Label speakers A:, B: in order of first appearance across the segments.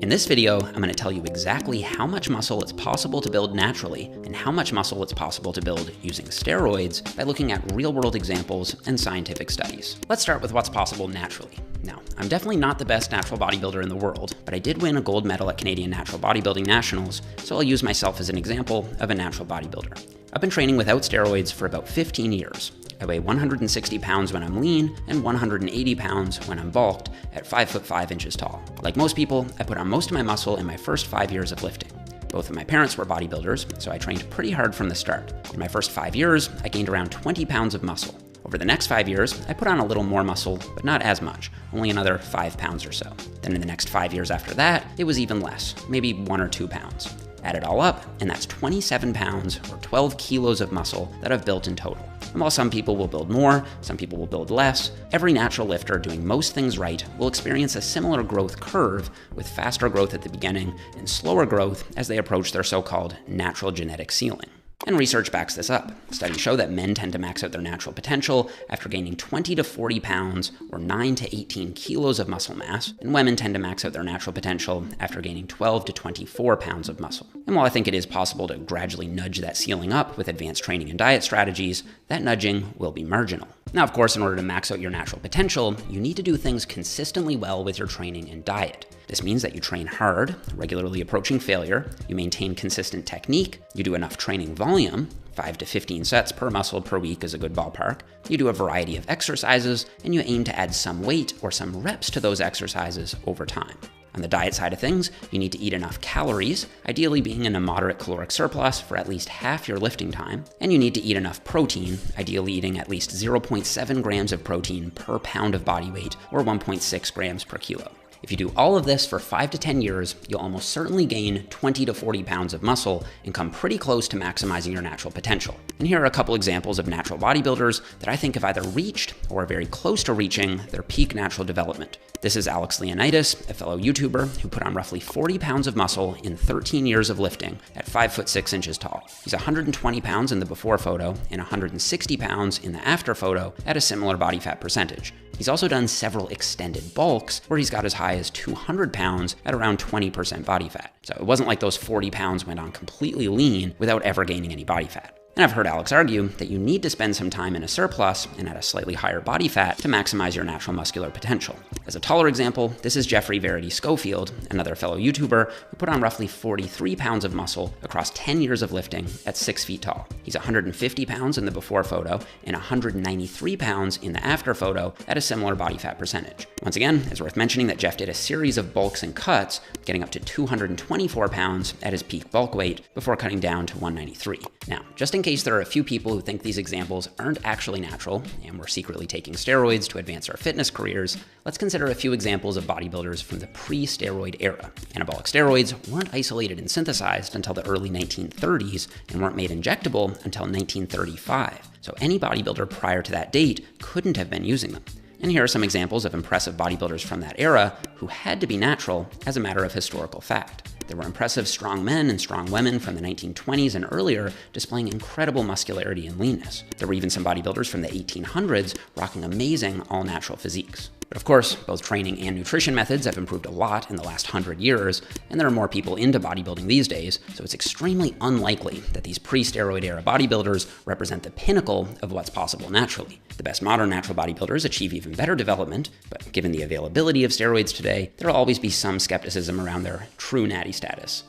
A: In this video, I'm going to tell you exactly how much muscle it's possible to build naturally and how much muscle it's possible to build using steroids by looking at real-world examples and scientific studies. Let's start with what's possible naturally. Now, I'm definitely not the best natural bodybuilder in the world, but I did win a gold medal at Canadian Natural Bodybuilding Nationals, so I'll use myself as an example of a natural bodybuilder. I've been training without steroids for about 15 years. I weigh 160 pounds when I'm lean and 180 pounds when I'm bulked at 5'5" tall. Like most people, I put on most of my muscle in my first 5 years of lifting. Both of my parents were bodybuilders, so I trained pretty hard from the start. In my first 5 years, I gained around 20 pounds of muscle. Over the next 5 years, I put on a little more muscle, but not as much, only another 5 pounds or so. Then in the next 5 years after that, it was even less, maybe 1 or 2 pounds. Add it all up, and that's 27 pounds or 12 kilos of muscle that I've built in total. And while some people will build more, some people will build less, every natural lifter doing most things right will experience a similar growth curve with faster growth at the beginning and slower growth as they approach their so-called natural genetic ceiling. And research backs this up. Studies show that men tend to max out their natural potential after gaining 20 to 40 pounds or 9 to 18 kilos of muscle mass, and women tend to max out their natural potential after gaining 12 to 24 pounds of muscle. And while I think it is possible to gradually nudge that ceiling up with advanced training and diet strategies, that nudging will be marginal. Now, of course, in order to max out your natural potential, you need to do things consistently well with your training and diet. This means that you train hard, regularly approaching failure, you maintain consistent technique, you do enough training volume, 5 to 15 sets per muscle per week is a good ballpark, you do a variety of exercises, and you aim to add some weight or some reps to those exercises over time. On the diet side of things, you need to eat enough calories, ideally being in a moderate caloric surplus for at least half your lifting time, and you need to eat enough protein, ideally eating at least 0.7 grams of protein per pound of body weight or 1.6 grams per kilo. If you do all of this for 5 to 10 years, you'll almost certainly gain 20 to 40 pounds of muscle and come pretty close to maximizing your natural potential. And here are a couple examples of natural bodybuilders that I think have either reached or are very close to reaching their peak natural development. This is Alex Leonidas, a fellow YouTuber who put on roughly 40 pounds of muscle in 13 years of lifting at 5'6" tall. He's 120 pounds in the before photo and 160 pounds in the after photo at a similar body fat percentage. He's also done several extended bulks where he's got as high as 200 pounds at around 20% body fat. So it wasn't like those 40 pounds went on completely lean without ever gaining any body fat. And I've heard Alex argue that you need to spend some time in a surplus and at a slightly higher body fat to maximize your natural muscular potential. As a taller example, this is Jeffrey Verity Schofield, another fellow YouTuber who put on roughly 43 pounds of muscle across 10 years of lifting at 6 feet tall. He's 150 pounds in the before photo and 193 pounds in the after photo at a similar body fat percentage. Once again, it's worth mentioning that Jeff did a series of bulks and cuts, getting up to 224 pounds at his peak bulk weight before cutting down to 193. Now, just in case there are a few people who think these examples aren't actually natural and we're secretly taking steroids to advance our fitness careers, let's consider a few examples of bodybuilders from the pre-steroid era. Anabolic steroids weren't isolated and synthesized until the early 1930s and weren't made injectable until 1935. So any bodybuilder prior to that date couldn't have been using them. And here are some examples of impressive bodybuilders from that era who had to be natural as a matter of historical fact. There were impressive strong men and strong women from the 1920s and earlier displaying incredible muscularity and leanness. There were even some bodybuilders from the 1800s rocking amazing all-natural physiques. But of course, both training and nutrition methods have improved a lot in the last 100 years, and there are more people into bodybuilding these days, so it's extremely unlikely that these pre-steroid era bodybuilders represent the pinnacle of what's possible naturally. The best modern natural bodybuilders achieve even better development, but given the availability of steroids today, there'll always be some skepticism around their true natty status.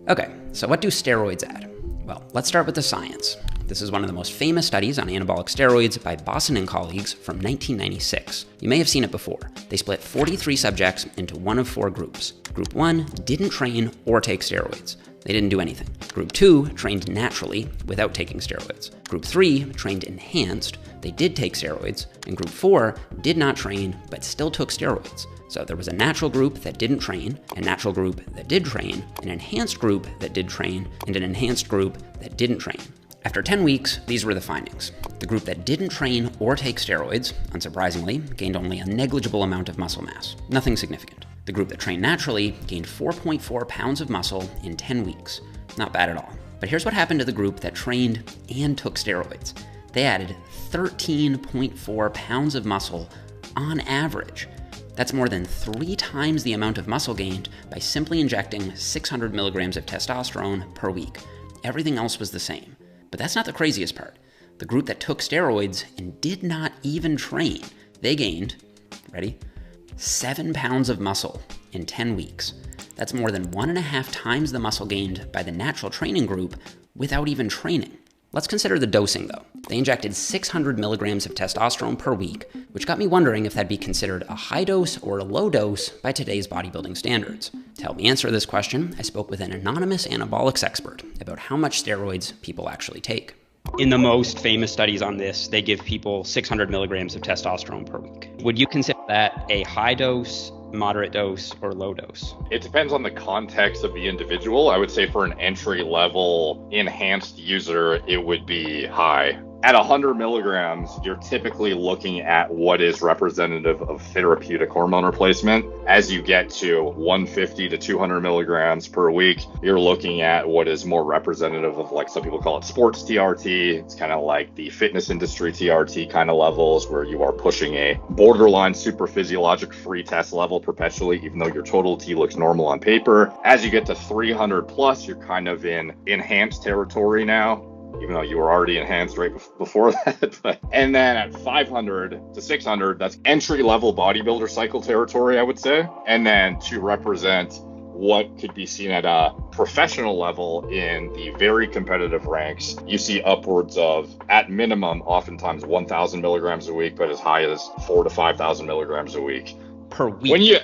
A: Okay, so what do steroids add? Well, let's start with the science. This is one of the most famous studies on anabolic steroids by Bosson and colleagues from 1996. You may have seen it before. They split 43 subjects into one of 4 groups. Group 1 didn't train or take steroids. They didn't do anything. Group 2 trained naturally without taking steroids. Group 3 trained enhanced. They did take steroids. And Group 4 did not train but still took steroids. So there was a natural group that didn't train, a natural group that did train, an enhanced group that did train, and an enhanced group that didn't train. After 10 weeks, these were the findings. The group that didn't train or take steroids, unsurprisingly, gained only a negligible amount of muscle mass, nothing significant. The group that trained naturally gained 4.4 pounds of muscle in 10 weeks. Not bad at all. But here's what happened to the group that trained and took steroids. They added 13.4 pounds of muscle on average. That's more than 3 times the amount of muscle gained by simply injecting 600 milligrams of testosterone per week. Everything else was the same. But that's not the craziest part. The group that took steroids and did not even train, they gained, ready, 7 pounds of muscle in 10 weeks. That's more than 1.5 times the muscle gained by the natural training group without even training. Let's consider the dosing though. They injected 600 milligrams of testosterone per week, which got me wondering if that'd be considered a high dose or a low dose by today's bodybuilding standards. To help me answer this question, I spoke with an anonymous anabolics expert about how much steroids people actually take. In the most famous studies on this, they give people 600 milligrams of testosterone per week. Would you consider that a high dose, moderate dose, or low dose?
B: It depends on the context of the individual. I would say for an entry-level enhanced user, it would be high. At 100 milligrams, you're typically looking at what is representative of therapeutic hormone replacement. As you get to 150 to 200 milligrams per week, you're looking at what is more representative of, like, some people call it sports TRT. It's kind of like the fitness industry TRT kind of levels, where you are pushing a borderline super physiologic free test level perpetually, even though your total T looks normal on paper. As you get to 300 plus, you're kind of in enhanced territory now, even though you were already enhanced right before that. And then at 500 to 600, that's entry-level bodybuilder cycle territory, I would say. And then to represent what could be seen at a professional level in the very competitive ranks, you see upwards of, at minimum, oftentimes 1,000 milligrams a week, but as high as 4,000 to 5,000 milligrams a week.
A: Per week?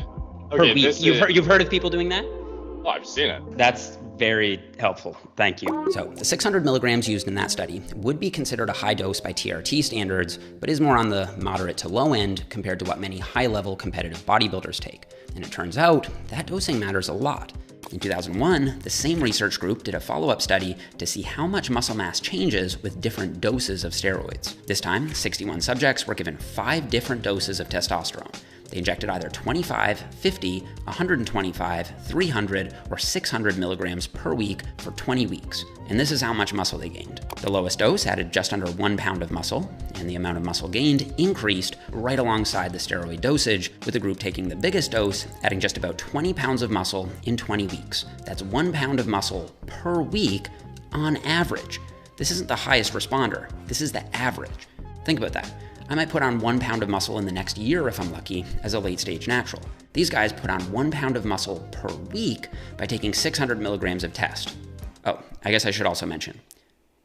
B: Per week.
A: You've heard of people doing that?
B: Oh, I've seen it.
A: That's very helpful. Thank you. So the 600 milligrams used in that study would be considered a high dose by TRT standards, but is more on the moderate to low end compared to what many high-level competitive bodybuilders take. And it turns out that dosing matters a lot. In 2001, the same research group did a follow-up study to see how much muscle mass changes with different doses of steroids. This time, 61 subjects were given 5 different doses of testosterone. They injected either 25, 50, 125, 300, or 600 milligrams per week for 20 weeks. And this is how much muscle they gained. The lowest dose added just under 1 pound of muscle, and the amount of muscle gained increased right alongside the steroid dosage, with the group taking the biggest dose, adding just about 20 pounds of muscle in 20 weeks. That's 1 pound of muscle per week on average. This isn't the highest responder. This is the average. Think about that. I might put on 1 pound of muscle in the next year if I'm lucky, as a late-stage natural. These guys put on 1 pound of muscle per week by taking 600 milligrams of test. Oh, I guess I should also mention,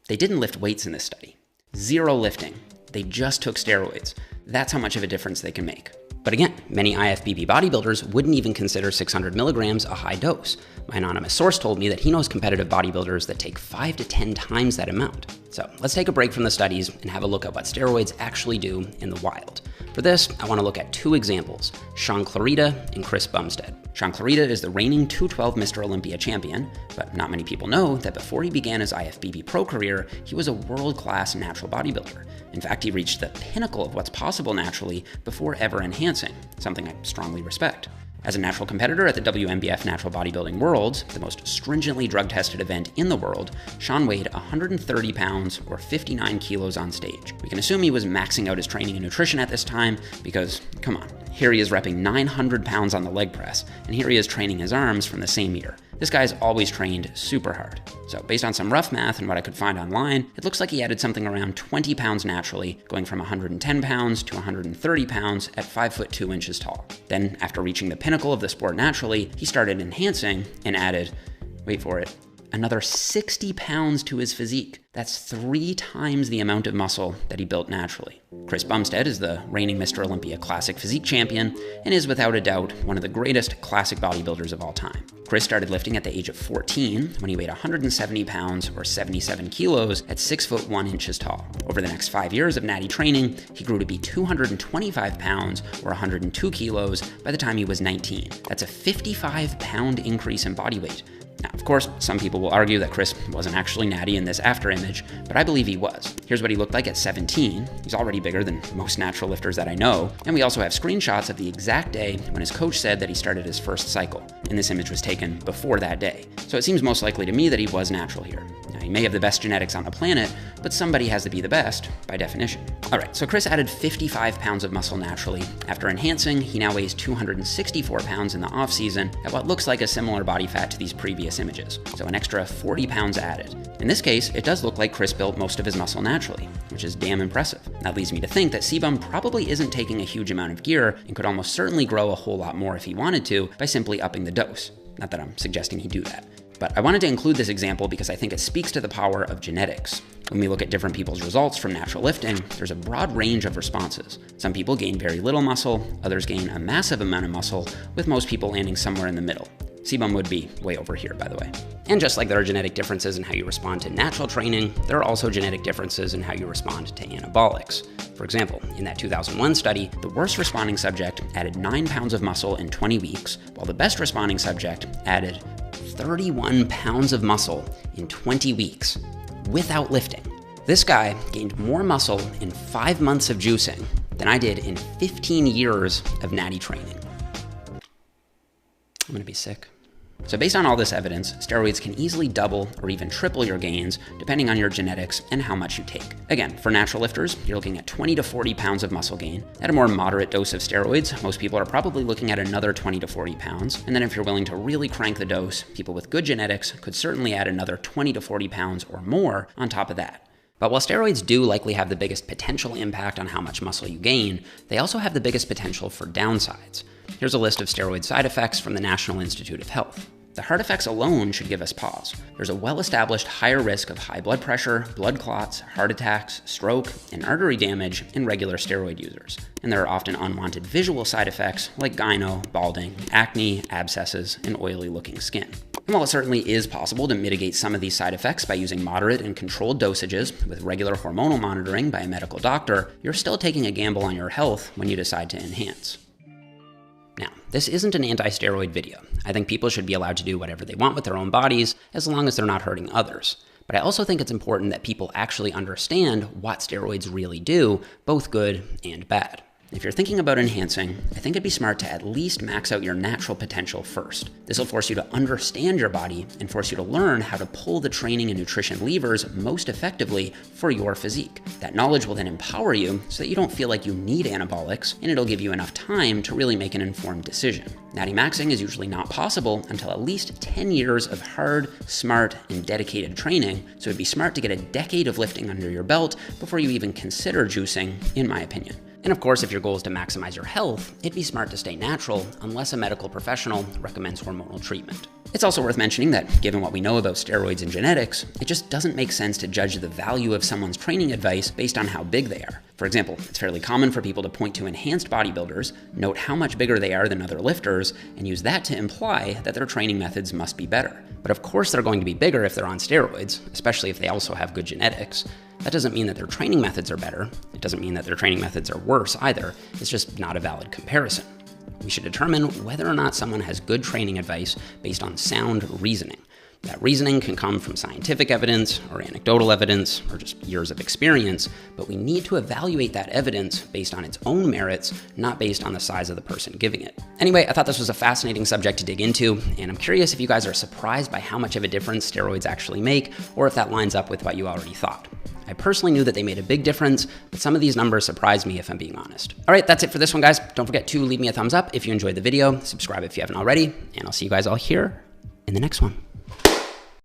A: they didn't lift weights in this study. 0 lifting. They just took steroids. That's how much of a difference they can make. But again, many IFBB bodybuilders wouldn't even consider 600 milligrams a high dose. My anonymous source told me that he knows competitive bodybuilders that take 5 to 10 times that amount. So let's take a break from the studies and have a look at what steroids actually do in the wild. For this, I want to look at 2 examples, Shaun Clarida and Chris Bumstead. Shaun Clarida is the reigning 212 Mr. Olympia champion, but not many people know that before he began his IFBB pro career, he was a world-class natural bodybuilder. In fact, he reached the pinnacle of what's possible naturally before ever enhancing, something I strongly respect. As a natural competitor at the WMBF Natural Bodybuilding Worlds, the most stringently drug-tested event in the world, Shaun weighed 130 pounds or 59 kilos on stage. We can assume he was maxing out his training and nutrition at this time because, come on, here he is repping 900 pounds on the leg press, and here he is training his arms from the same year. This guy's always trained super hard. So based on some rough math and what I could find online, it looks like he added something around 20 pounds naturally, going from 110 pounds to 130 pounds at 5 foot 2 inches tall. Then, after reaching the pinnacle of the sport naturally, he started enhancing and added, wait for it, another 60 pounds to his physique. That's 3 times the amount of muscle that he built naturally. Chris Bumstead is the reigning Mr. Olympia Classic Physique champion and is without a doubt one of the greatest classic bodybuilders of all time. Chris started lifting at the age of 14 when he weighed 170 pounds or 77 kilos at 6 foot 1 inches tall. Over the next 5 years of natty training, he grew to be 225 pounds or 102 kilos by the time he was 19. That's a 55-pound increase in body weight. Now, of course, some people will argue that Chris wasn't actually natty in this after image, but I believe he was. Here's what he looked like at 17. He's already bigger than most natural lifters that I know. And we also have screenshots of the exact day when his coach said that he started his first cycle. And this image was taken before that day. So it seems most likely to me that he was natural here. Now, he may have the best genetics on the planet, but somebody has to be the best by definition. All right, so Chris added 55 pounds of muscle naturally. After enhancing, he now weighs 264 pounds in the off season at what looks like a similar body fat to these previous images. So an extra 40 pounds added. In this case, it does look like Chris built most of his muscle naturally, which is damn impressive. That leads me to think that CBum probably isn't taking a huge amount of gear and could almost certainly grow a whole lot more if he wanted to by simply upping the dose. Not that I'm suggesting he do that. But I wanted to include this example because I think it speaks to the power of genetics. When we look at different people's results from natural lifting, there's a broad range of responses. Some people gain very little muscle, others gain a massive amount of muscle, with most people landing somewhere in the middle. CBum would be way over here, by the way. And just like there are genetic differences in how you respond to natural training, there are also genetic differences in how you respond to anabolics. For example, in that 2001 study, the worst responding subject added 9 pounds of muscle in 20 weeks, while the best responding subject added 31 pounds of muscle in 20 weeks without lifting. This guy gained more muscle in 5 months of juicing than I did in 15 years of natty training. I'm gonna be sick. So based on all this evidence, steroids can easily double or even triple your gains depending on your genetics and how much you take. Again, for natural lifters, you're looking at 20 to 40 pounds of muscle gain. At a more moderate dose of steroids, most people are probably looking at another 20 to 40 pounds. And then if you're willing to really crank the dose, people with good genetics could certainly add another 20 to 40 pounds or more on top of that. But while steroids do likely have the biggest potential impact on how much muscle you gain, they also have the biggest potential for downsides. Here's a list of steroid side effects from the National Institute of Health. The heart effects alone should give us pause. There's a well-established higher risk of high blood pressure, blood clots, heart attacks, stroke, and artery damage in regular steroid users. And there are often unwanted visual side effects like gyno, balding, acne, abscesses, and oily-looking skin. And while it certainly is possible to mitigate some of these side effects by using moderate and controlled dosages with regular hormonal monitoring by a medical doctor, you're still taking a gamble on your health when you decide to enhance. Now, this isn't an anti-steroid video. I think people should be allowed to do whatever they want with their own bodies as long as they're not hurting others. But I also think it's important that people actually understand what steroids really do, both good and bad. If you're thinking about enhancing, I think it'd be smart to at least max out your natural potential first. This will force you to understand your body and force you to learn how to pull the training and nutrition levers most effectively for your physique. That knowledge will then empower you so that you don't feel like you need anabolics, and it'll give you enough time to really make an informed decision. Natty maxing is usually not possible until at least 10 years of hard, smart, and dedicated training, so it'd be smart to get a decade of lifting under your belt before you even consider juicing, in my opinion. And of course, if your goal is to maximize your health, it'd be smart to stay natural unless a medical professional recommends hormonal treatment. It's also worth mentioning that, given what we know about steroids and genetics, it just doesn't make sense to judge the value of someone's training advice based on how big they are. For example, it's fairly common for people to point to enhanced bodybuilders, note how much bigger they are than other lifters, and use that to imply that their training methods must be better. But of course they're going to be bigger if they're on steroids, especially if they also have good genetics. That doesn't mean that their training methods are better. It doesn't mean that their training methods are worse either. It's just not a valid comparison. We should determine whether or not someone has good training advice based on sound reasoning. That reasoning can come from scientific evidence or anecdotal evidence or just years of experience, but we need to evaluate that evidence based on its own merits, not based on the size of the person giving it. Anyway, I thought this was a fascinating subject to dig into, and I'm curious if you guys are surprised by how much of a difference steroids actually make, or if that lines up with what you already thought. I personally knew that they made a big difference, but some of these numbers surprised me if I'm being honest. All right, that's it for this one, guys. Don't forget to leave me a thumbs up if you enjoyed the video, subscribe if you haven't already, and I'll see you guys all here in the next one.